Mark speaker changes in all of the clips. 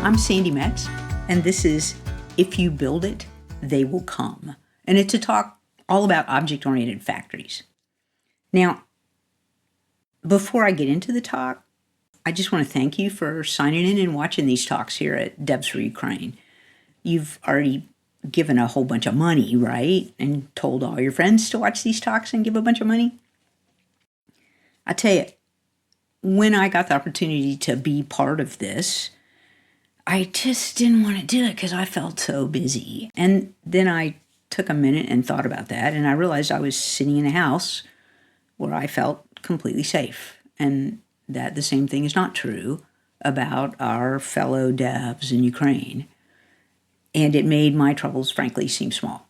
Speaker 1: I'm Sandi Metz, and this is If You Build It, They Will Come. And it's a talk all about object-oriented factories. Now, before I get into the talk, I just want to thank you for signing in and watching these talks here at Devs for Ukraine. You've already given a whole bunch of money, right? And told all your friends to watch these talks and give a bunch of money. I tell you, when I got the opportunity to be part of this, I just didn't want to do it because I felt so busy. And then I took a minute and thought about that, and I realized I was sitting in a house where I felt completely safe, and that the same thing is not true about our fellow devs in Ukraine. And it made my troubles, frankly, seem small.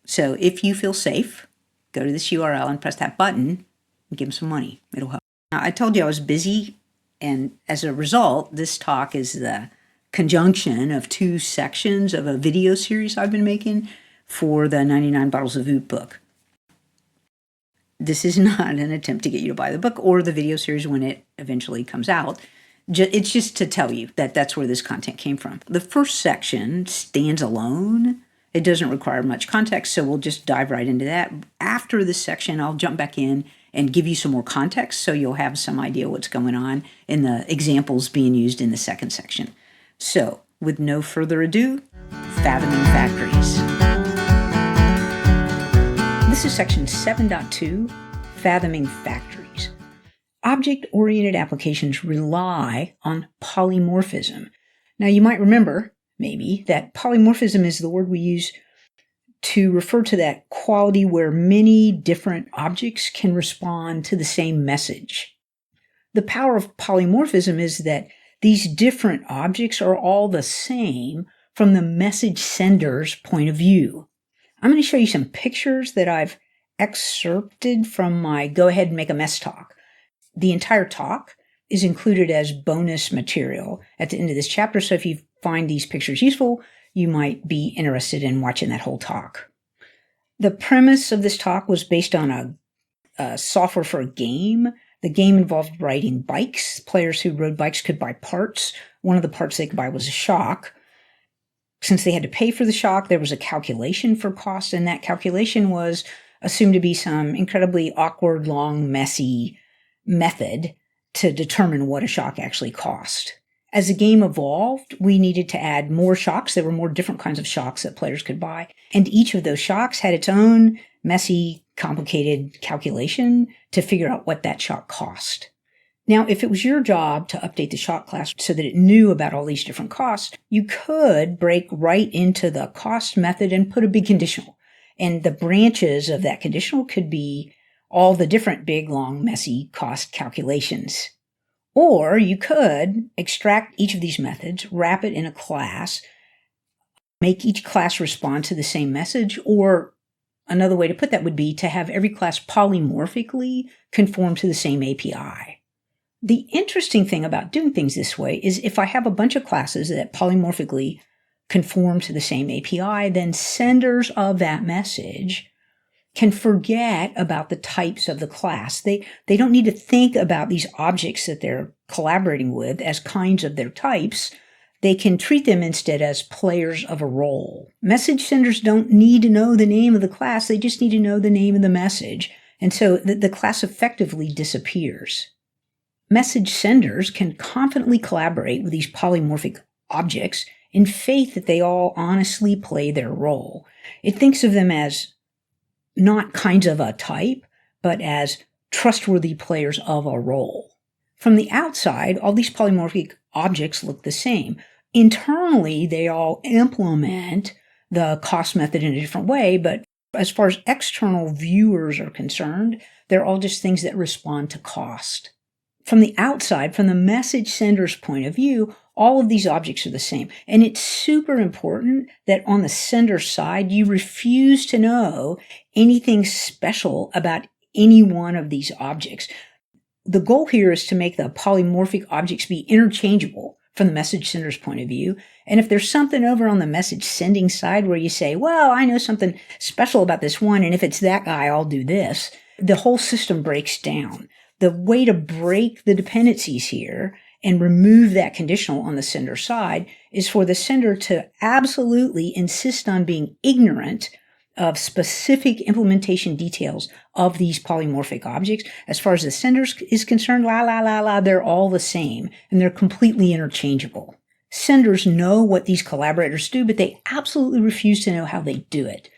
Speaker 1: So if you feel safe, go to this URL and press that button and give them some money. It'll help. Now, I told you I was busy, and as a result, this talk is the conjunction of two sections of a video series I've been making for the 99 Bottles of Oot book. This is not an attempt to get you to buy the book or the video series when it eventually comes out. It's just to tell you that that's where this content came from. The first section stands alone. It doesn't require much context, so we'll just dive right into that. After this section, I'll jump back in and give you some more context so you'll have some idea what's going on in the examples being used in the second section. So, with no further ado, Fathoming Factories. This is section 7.2, Fathoming Factories. Object-oriented applications rely on polymorphism. Now, you might remember, maybe, that polymorphism is the word we use to refer to that quality where many different objects can respond to the same message. The power of polymorphism is that these different objects are all the same from the message sender's point of view. I'm going to show you some pictures that I've excerpted from my Go Ahead and Make a Mess talk. The entire talk is included as bonus material at the end of this chapter, so if you find these pictures useful, you might be interested in watching that whole talk. The premise of this talk was based on a software for a game. The game involved riding bikes. Players who rode bikes could buy parts. One of the parts they could buy was a shock. Since they had to pay for the shock, there was a calculation for cost, and that calculation was assumed to be some incredibly awkward, long, messy method to determine what a shock actually cost. As the game evolved, we needed to add more shocks. There were more different kinds of shocks that players could buy, and each of those shocks had its own messy, complicated calculation to figure out what that shock cost. Now, if it was your job to update the shock class so that it knew about all these different costs, you could break right into the cost method and put a big conditional. And the branches of that conditional could be all the different big, long, messy cost calculations. Or you could extract each of these methods, wrap it in a class, make each class respond to the same message, or another way to put that would be to have every class polymorphically conform to the same API. The interesting thing about doing things this way is if I have a bunch of classes that polymorphically conform to the same API, then senders of that message can forget about the types of the class. They don't need to think about these objects that they're collaborating with as kinds of their types. They can treat them instead as players of a role. Message senders don't need to know the name of the class. They just need to know the name of the message. And so the class effectively disappears. Message senders can confidently collaborate with these polymorphic objects in faith that they all honestly play their role. It thinks of them as not kinds of a type, but as trustworthy players of a role. From the outside, all these polymorphic objects look the same. Internally, they all implement the cost method in a different way, but as far as external viewers are concerned, they're all just things that respond to cost. From the outside, from the message sender's point of view, all of these objects are the same. And it's super important that on the sender side, you refuse to know anything special about any one of these objects. The goal here is to make the polymorphic objects be interchangeable from the message sender's point of view. And if there's something over on the message sending side where you say, well, I know something special about this one, and if it's that guy, I'll do this, the whole system breaks down. The way to break the dependencies here and remove that conditional on the sender side is for the sender to absolutely insist on being ignorant of specific implementation details of these polymorphic objects. As far as the sender is concerned, they're all the same, and they're completely interchangeable. Senders know what these collaborators do, but they absolutely refuse to know how they do it.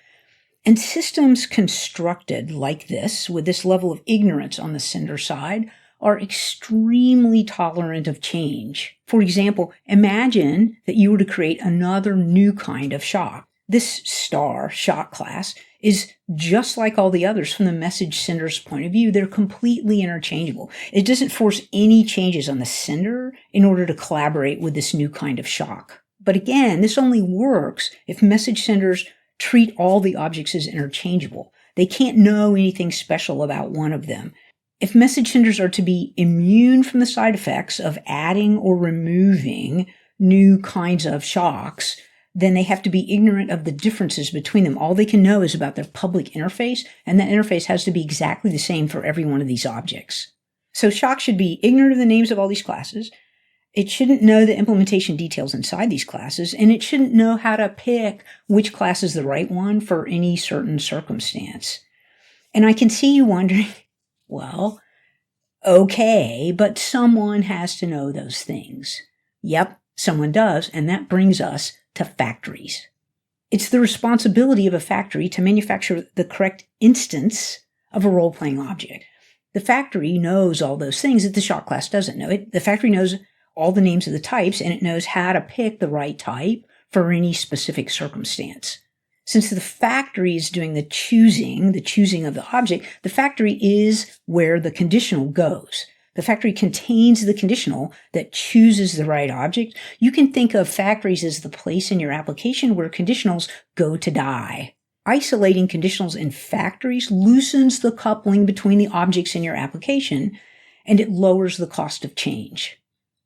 Speaker 1: And systems constructed like this, with this level of ignorance on the sender side, are extremely tolerant of change. For example, imagine that you were to create another new kind of shock. This star shock class is just like all the others from the message sender's point of view. They're completely interchangeable. It doesn't force any changes on the sender in order to collaborate with this new kind of shock. But again, this only works if message senders treat all the objects as interchangeable. They can't know anything special about one of them. If message senders are to be immune from the side effects of adding or removing new kinds of shocks, then they have to be ignorant of the differences between them. All they can know is about their public interface, and that interface has to be exactly the same for every one of these objects. So shock should be ignorant of the names of all these classes. It shouldn't know the implementation details inside these classes, and it shouldn't know how to pick which class is the right one for any certain circumstance. And I can see you wondering, well, okay, but someone has to know those things. Yep, someone does, and that brings us to factories. It's the responsibility of a factory to manufacture the correct instance of a role-playing object. The factory knows all those things that the shock class doesn't know. The factory knows all the names of the types, and it knows how to pick the right type for any specific circumstance. Since the factory is doing the choosing of the object, the factory is where the conditional goes. The factory contains the conditional that chooses the right object. You can think of factories as the place in your application where conditionals go to die. Isolating conditionals in factories loosens the coupling between the objects in your application, and it lowers the cost of change.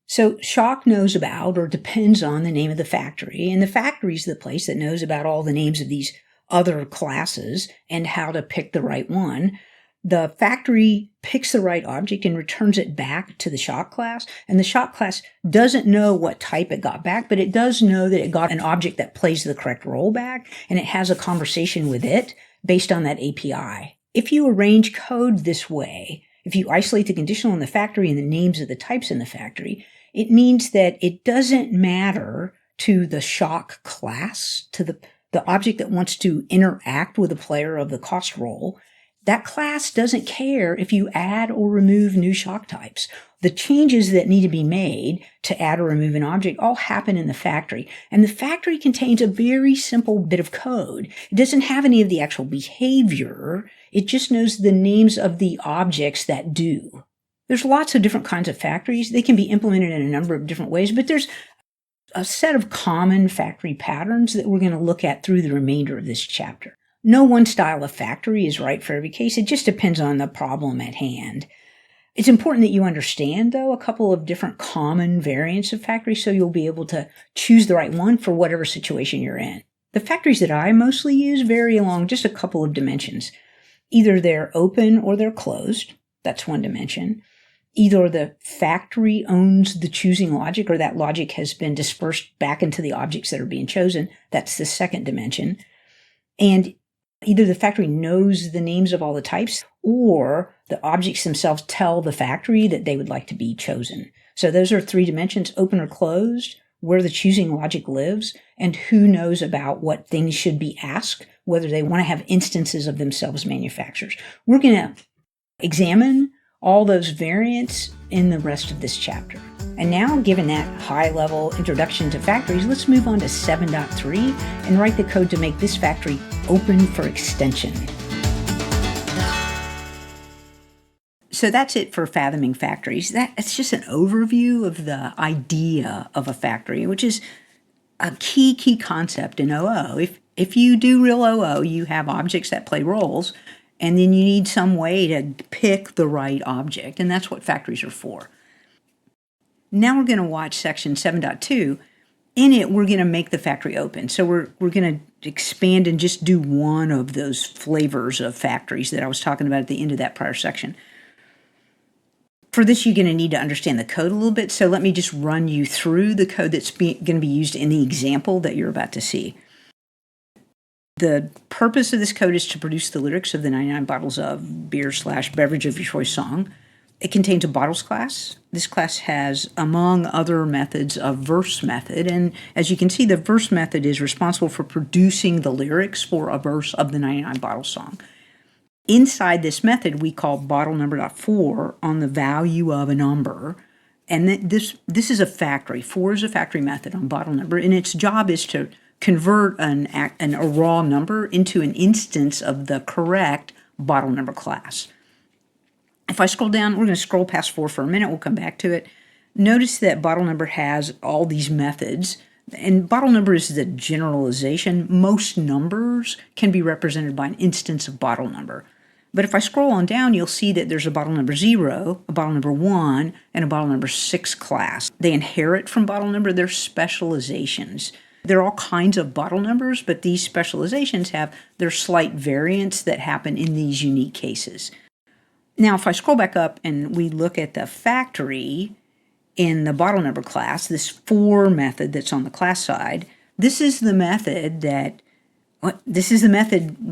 Speaker 1: So shock knows about or depends on the name of the factory, and the factory is the place that knows about all the names of these other classes and how to pick the right one. The factory picks the right object and returns it back to the shock class, and the shock class doesn't know what type it got back, but it does know that it got an object that plays the correct role back, and it has a conversation with it based on that API. If you arrange code this way, if you isolate the conditional in the factory and the names of the types in the factory, it means that it doesn't matter to the shock class, to the object that wants to interact with the player of the cost role. That class doesn't care if you add or remove new shock types. The changes that need to be made to add or remove an object all happen in the factory. And the factory contains a very simple bit of code. It doesn't have any of the actual behavior. It just knows the names of the objects that do. There's lots of different kinds of factories. They can be implemented in a number of different ways, but there's a set of common factory patterns that we're going to look at through the remainder of this chapter. No one style of factory is right for every case. It just depends on the problem at hand. It's important that you understand, though, a couple of different common variants of factories so you'll be able to choose the right one for whatever situation you're in. The factories that I mostly use vary along just a couple of dimensions. Either they're open or they're closed. That's one dimension. Either the factory owns the choosing logic or that logic has been dispersed back into the objects that are being chosen. That's the second dimension. And either the factory knows the names of all the types or the objects themselves tell the factory that they would like to be chosen. So those are three dimensions: open or closed, where the choosing logic lives, and who knows about what things should be asked, whether they want to have instances of themselves manufacturers. We're going to examine all those variants in the rest of this chapter. And now, given that high-level introduction to factories, let's move on to 7.3 and write the code to make this factory open for extension. So that's it for fathoming factories. That's just an overview of the idea of a factory, which is a key concept in OO. If you do real OO, you have objects that play roles, and then you need some way to pick the right object, and that's what factories are for. Now we're going to watch section 7.2. In it, we're going to make the factory open. So we're going to expand and just do one of those flavors of factories that I was talking about at the end of that prior section. For this, you're going to need to understand the code a little bit, so let me just run you through the code that's going to be used in the example that you're about to see. The purpose of this code is to produce the lyrics of the 99 bottles of beer/beverage of your choice song. It contains a bottles class. This class has, among other methods, a verse method. And as you can see, the verse method is responsible for producing the lyrics for a verse of the 99 bottles song. Inside this method, we call bottle number.for on the value of a number. And this is a factory. For is a factory method on bottle number. And its job is to convert a raw number into an instance of the correct bottle number class. If I scroll down, we're going to scroll past for a minute. We'll come back to it. Notice that bottle number has all these methods. And bottle number is the generalization. Most numbers can be represented by an instance of bottle number. But if I scroll on down, you'll see that there's a bottle number 0, a bottle number 1, and a bottle number 6 class. They inherit from bottle number. They're specializations. There are all kinds of bottle numbers, but these specializations have their slight variants that happen in these unique cases. Now, if I scroll back up and we look at the factory in the bottle number class, this for method that's on the class side, this is the method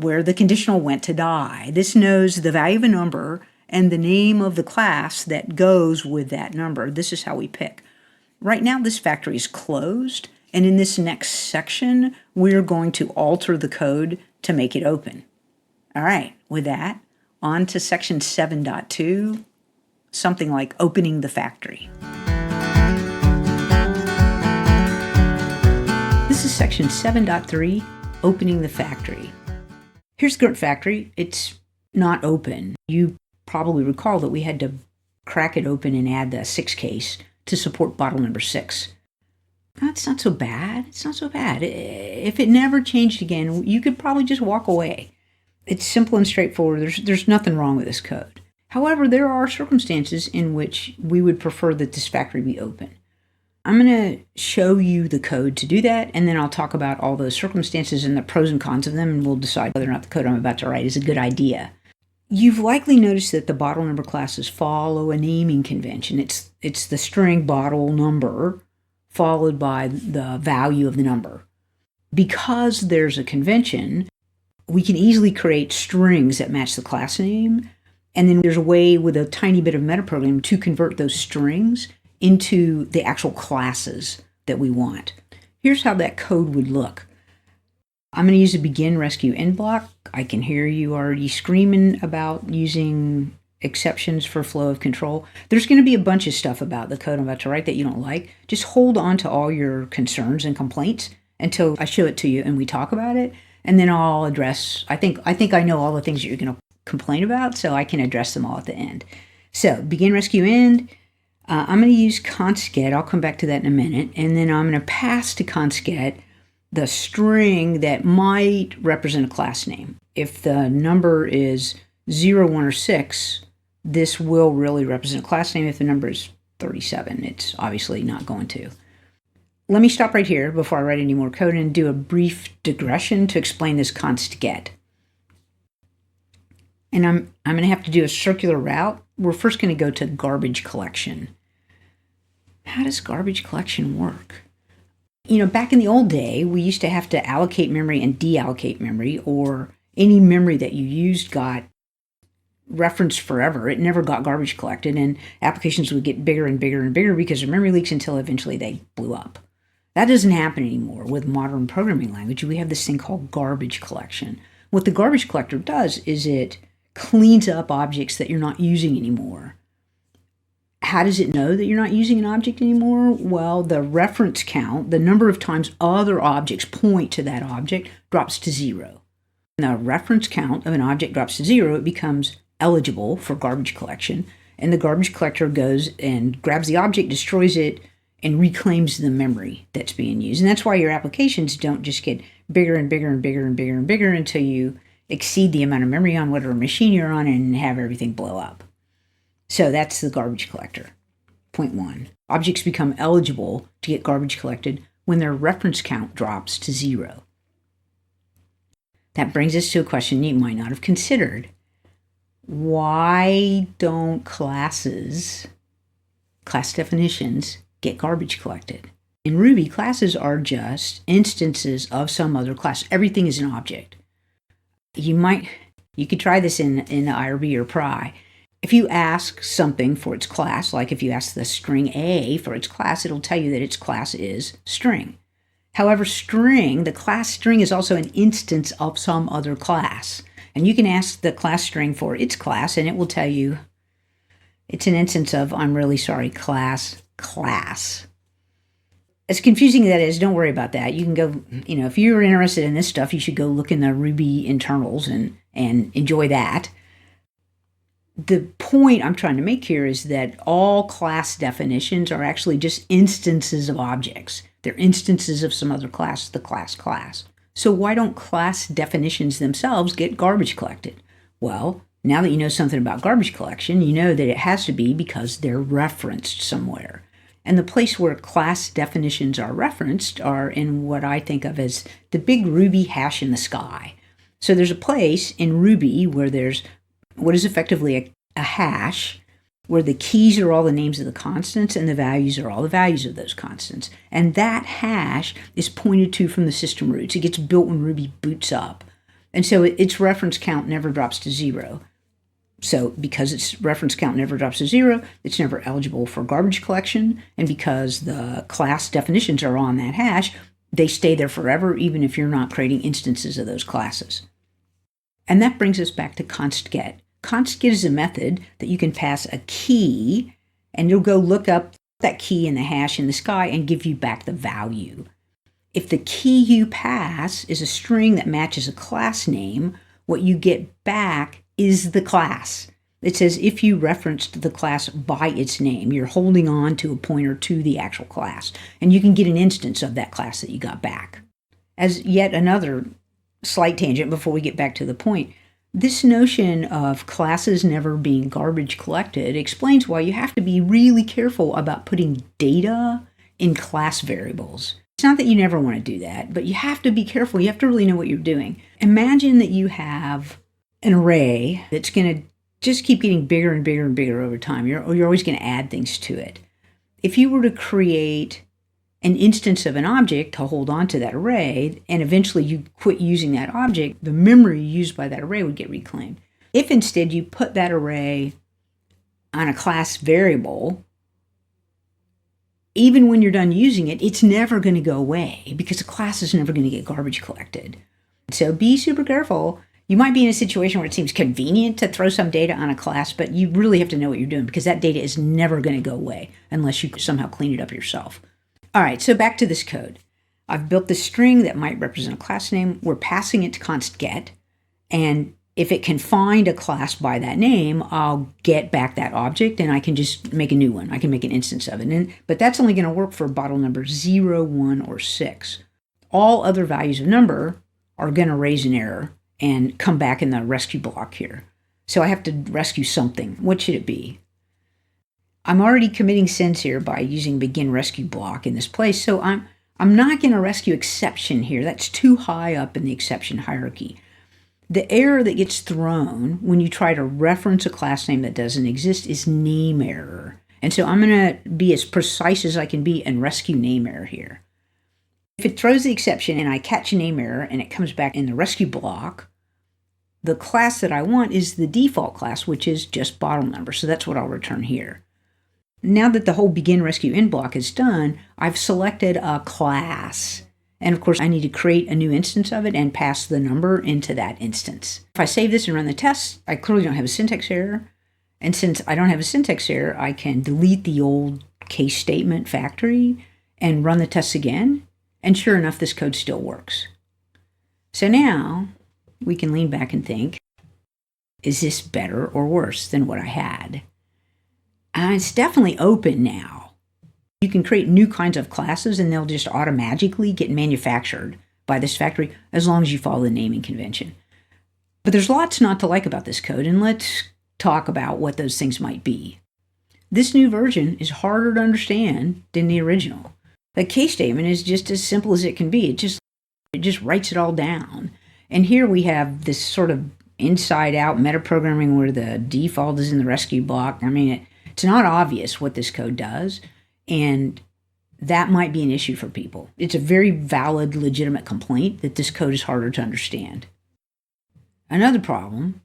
Speaker 1: where the conditional went to die. This knows the value of a number and the name of the class that goes with that number. This is how we pick. Right now, this factory is closed, and in this next section, we're going to alter the code to make it open. All right, with that, on to section 7.2, something like opening the factory. This is section 7.3, opening the factory. Here's the current factory. It's not open. You probably recall that we had to crack it open and add the 6 case to support bottle number 6. That's not so bad. It's not so bad. If it never changed again, you could probably just walk away. It's simple and straightforward. There's nothing wrong with this code. However, there are circumstances in which we would prefer that this factory be open. I'm going to show you the code to do that, and then I'll talk about all those circumstances and the pros and cons of them, and we'll decide whether or not the code I'm about to write is a good idea. You've likely noticed that the bottle number classes follow a naming convention. It's the string bottle number followed by the value of the number. Because there's a convention, we can easily create strings that match the class name, and then there's a way with a tiny bit of metaprogramming to convert those strings into the actual classes that we want. Here's how that code would look. I'm going to use a begin, rescue, end block. I can hear you already screaming about using exceptions for flow of control. There's going to be a bunch of stuff about the code I'm about to write that you don't like. Just hold on to all your concerns and complaints until I show it to you and we talk about it. And then I'll address, I think I know all the things that you're going to complain about, so I can address them all at the end. So begin, rescue, end. I'm going to use const_get. I'll come back to that in a minute. And then I'm going to pass to const_get the string that might represent a class name. If the number is 0, 1, or 6, this will really represent a class name. If the number is 37, it's obviously not going to. Let me stop right here before I write any more code and do a brief digression to explain this const_get. And I'm going to have to do a circular route. We're first going to go to garbage collection. How does garbage collection work? Back in the old day, we used to have to allocate memory and deallocate memory, or any memory that you used got referenced forever. It never got garbage collected, and applications would get bigger and bigger and bigger because of memory leaks until eventually they blew up. That doesn't happen anymore with modern programming language. We have this thing called garbage collection. What the garbage collector does is it cleans up objects that you're not using anymore. How does it know that you're not using an object anymore? Well, the reference count, the number of times other objects point to that object, drops to 0. When the reference count of an object drops to 0, it becomes eligible for garbage collection, and the garbage collector goes and grabs the object, destroys it, and reclaims the memory that's being used. And that's why your applications don't just get bigger and bigger and bigger and bigger and bigger until you exceed the amount of memory on whatever machine you're on and have everything blow up. So that's the garbage collector. Point 1. Objects become eligible to get garbage collected when their reference count drops to 0. That brings us to a question you might not have considered. why don't class definitions get garbage collected? In Ruby, classes are just instances of some other class. Everything is an object. You could try this in IRB or Pry. If you ask something for its class, like if you ask the string A for its class, it'll tell you that its class is string. However, the class string is also an instance of some other class. And you can ask the class string for its class, and it will tell you it's an instance of, I'm really sorry, class. As confusing as that is, don't worry about that. You can go, if you're interested in this stuff, you should go look in the Ruby internals and enjoy that. The point I'm trying to make here is that all class definitions are actually just instances of objects. They're instances of some other class, the class. So why don't class definitions themselves get garbage collected? Well, now that you know something about garbage collection, you know that it has to be because they're referenced somewhere. And the place where class definitions are referenced are in what I think of as the big Ruby hash in the sky. So there's a place in Ruby where there's what is effectively a hash, where the keys are all the names of the constants and the values are all the values of those constants. And that hash is pointed to from the system roots. It gets built when Ruby boots up. And so its reference count never drops to 0. So because its reference count never drops to 0, it's never eligible for garbage collection. And because the class definitions are on that hash, they stay there forever, even if you're not creating instances of those classes. And that brings us back to const_get. Const_get is a method that you can pass a key, and you'll go look up that key in the hash in the sky and give you back the value. If the key you pass is a string that matches a class name, what you get back is the class. It says if you referenced the class by its name, you're holding on to a pointer to the actual class, and you can get an instance of that class that you got back. As yet another slight tangent before we get back to the point, this notion of classes never being garbage collected explains why you have to be really careful about putting data in class variables. It's not that you never want to do that, but you have to be careful. You have to really know what you're doing. Imagine that you have an array that's going to just keep getting bigger and bigger and bigger over time. You're always going to add things to it. If you were to create an instance of an object to hold on to that array, and eventually you quit using that object, the memory used by that array would get reclaimed. If instead you put that array on a class variable, even when you're done using it, it's never going to go away because the class is never going to get garbage collected. So be super careful. You might be in a situation where it seems convenient to throw some data on a class, but you really have to know what you're doing because that data is never going to go away unless you somehow clean it up yourself. All right, so back to this code. I've built this string that might represent a class name. We're passing it to const_get, and if it can find a class by that name, I'll get back that object, and I can just make a new one. I can make an instance of it, but that's only going to work for bottle number 0, 1, or 6. All other values of number are going to raise an error and come back in the rescue block here. So I have to rescue something. What should it be? I'm already committing sins here by using begin rescue block in this place, so I'm not going to rescue exception here. That's too high up in the exception hierarchy. The error that gets thrown when you try to reference a class name that doesn't exist is name error. And so I'm going to be as precise as I can be and rescue name error here. If it throws the exception and I catch a name error and it comes back in the rescue block, the class that I want is the default class, which is just bottle number. So that's what I'll return here. Now that the whole begin rescue end block is done, I've selected a class. And of course, I need to create a new instance of it and pass the number into that instance. If I save this and run the test, I clearly don't have a syntax error. And since I don't have a syntax error, I can delete the old case statement factory and run the tests again. And sure enough, this code still works. So now we can lean back and think, is this better or worse than what I had? And it's definitely open now. You can create new kinds of classes and they'll just automatically get manufactured by this factory as long as you follow the naming convention. But there's lots not to like about this code, and let's talk about what those things might be. This new version is harder to understand than the original. The case statement is just as simple as it can be. It just writes it all down. And here we have this sort of inside out metaprogramming where the default is in the rescue block. I mean, it's not obvious what this code does, and that might be an issue for people. It's a very valid, legitimate complaint that this code is harder to understand. Another problem,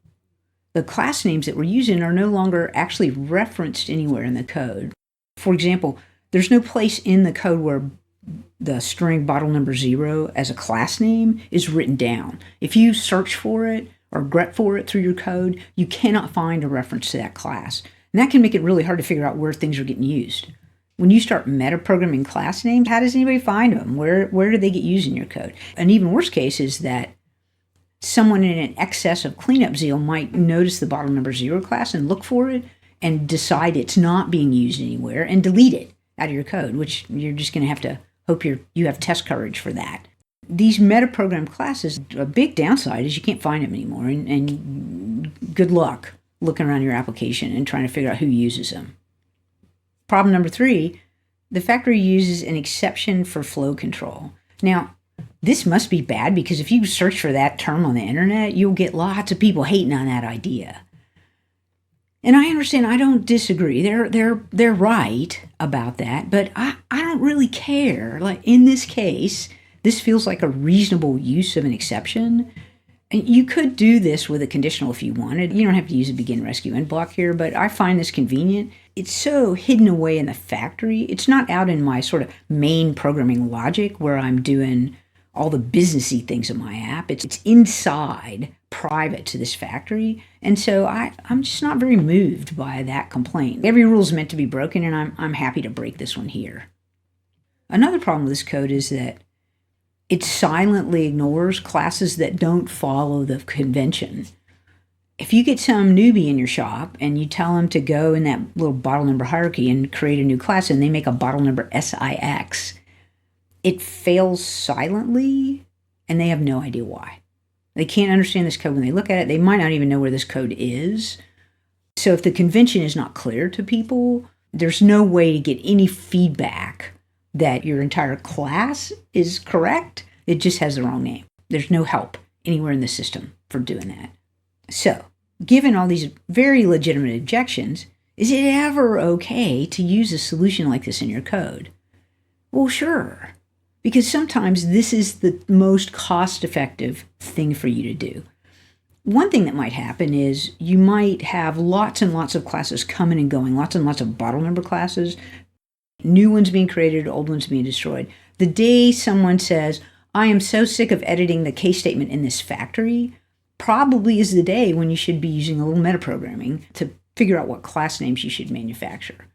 Speaker 1: the class names that we're using are no longer actually referenced anywhere in the code. For example, there's no place in the code where the string bottle number 0 as a class name is written down. If you search for it or grep for it through your code, you cannot find a reference to that class. And that can make it really hard to figure out where things are getting used. When you start metaprogramming class names, how does anybody find them? Where do they get used in your code? An even worse case is that someone in an excess of cleanup zeal might notice the bottle number 0 class and look for it and decide it's not being used anywhere and delete it out of your code, which you're just going to have to hope you have test coverage for that. These metaprogram classes, a big downside is you can't find them anymore, and good luck looking around your application and trying to figure out who uses them. Problem number 3, the factory uses an exception for flow control. Now, this must be bad because if you search for that term on the internet, you'll get lots of people hating on that idea. And I understand, I don't disagree. They're right about that, but I don't really care. Like in this case, this feels like a reasonable use of an exception. And you could do this with a conditional if you wanted. You don't have to use a begin rescue end block here, but I find this convenient. It's so hidden away in the factory. It's not out in my sort of main programming logic where I'm doing all the businessy things of my app. It's inside, private to this factory. And so I'm just not very moved by that complaint. Every rule is meant to be broken, and I'm happy to break this one here. Another problem with this code is that it silently ignores classes that don't follow the convention. If you get some newbie in your shop and you tell them to go in that little bottle number hierarchy and create a new class and they make a bottle number SIX, it fails silently and they have no idea why. They can't understand this code when they look at it. They might not even know where this code is. So if the convention is not clear to people, there's no way to get any feedback that your entire class is correct. It just has the wrong name. There's no help anywhere in the system for doing that. So, given all these very legitimate objections, is it ever okay to use a solution like this in your code? Well, sure, because sometimes this is the most cost-effective thing for you to do. One thing that might happen is you might have lots and lots of classes coming and going, lots and lots of bottle number classes, new ones being created, old ones being destroyed. The day someone says, I am so sick of editing the case statement in this factory, probably is the day when you should be using a little metaprogramming to figure out what class names you should manufacture.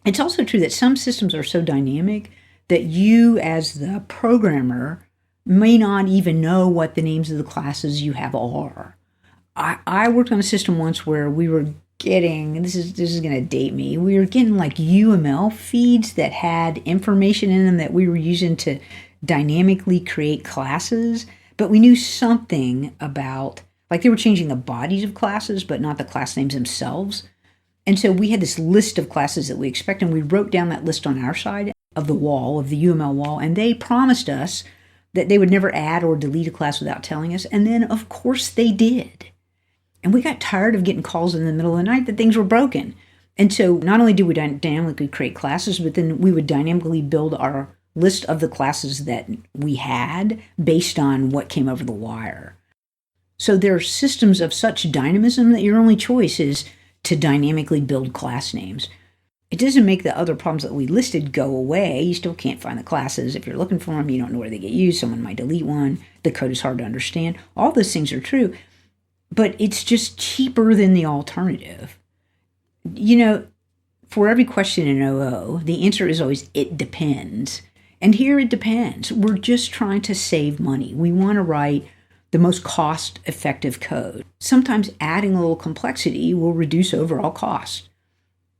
Speaker 1: It's also true that some systems are so dynamic that you as the programmer may not even know what the names of the classes you have are. I worked on a system once where we were getting, this is going to date me, we were getting like UML feeds that had information in them that we were using to dynamically create classes, but we knew something about, like they were changing the bodies of classes, but not the class names themselves. And so we had this list of classes that we expect, and we wrote down that list on our side of the wall, of the UML wall, and they promised us that they would never add or delete a class without telling us, and then of course they did. And we got tired of getting calls in the middle of the night that things were broken. And so not only did we dynamically create classes, but then we would dynamically build our list of the classes that we had based on what came over the wire. So there are systems of such dynamism that your only choice is to dynamically build class names. It doesn't make the other problems that we listed go away. You still can't find the classes. If you're looking for them, you don't know where they get used. Someone might delete one. The code is hard to understand. All those things are true. But it's just cheaper than the alternative. You know, for every question in OO, the answer is always, it depends. And here it depends. We're just trying to save money. We want to write the most cost-effective code. Sometimes adding a little complexity will reduce overall cost.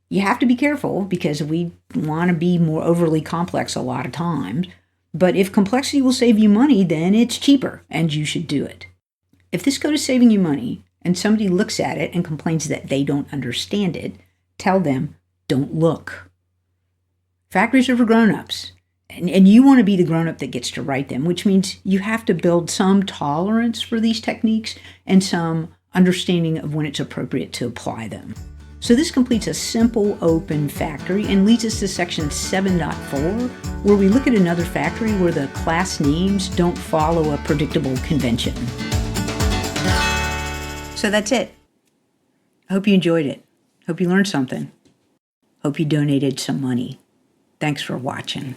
Speaker 1: You have to be careful because we want to be more overly complex a lot of times. But if complexity will save you money, then it's cheaper and you should do it. If this code is saving you money and somebody looks at it and complains that they don't understand it, tell them, don't look. Factories are for grown-ups, And you want to be the grown-up that gets to write them, which means you have to build some tolerance for these techniques and some understanding of when it's appropriate to apply them. So this completes a simple open factory and leads us to section 7.4, where we look at another factory where the class names don't follow a predictable convention. So that's it. I hope you enjoyed it. Hope you learned something. Hope you donated some money. Thanks for watching.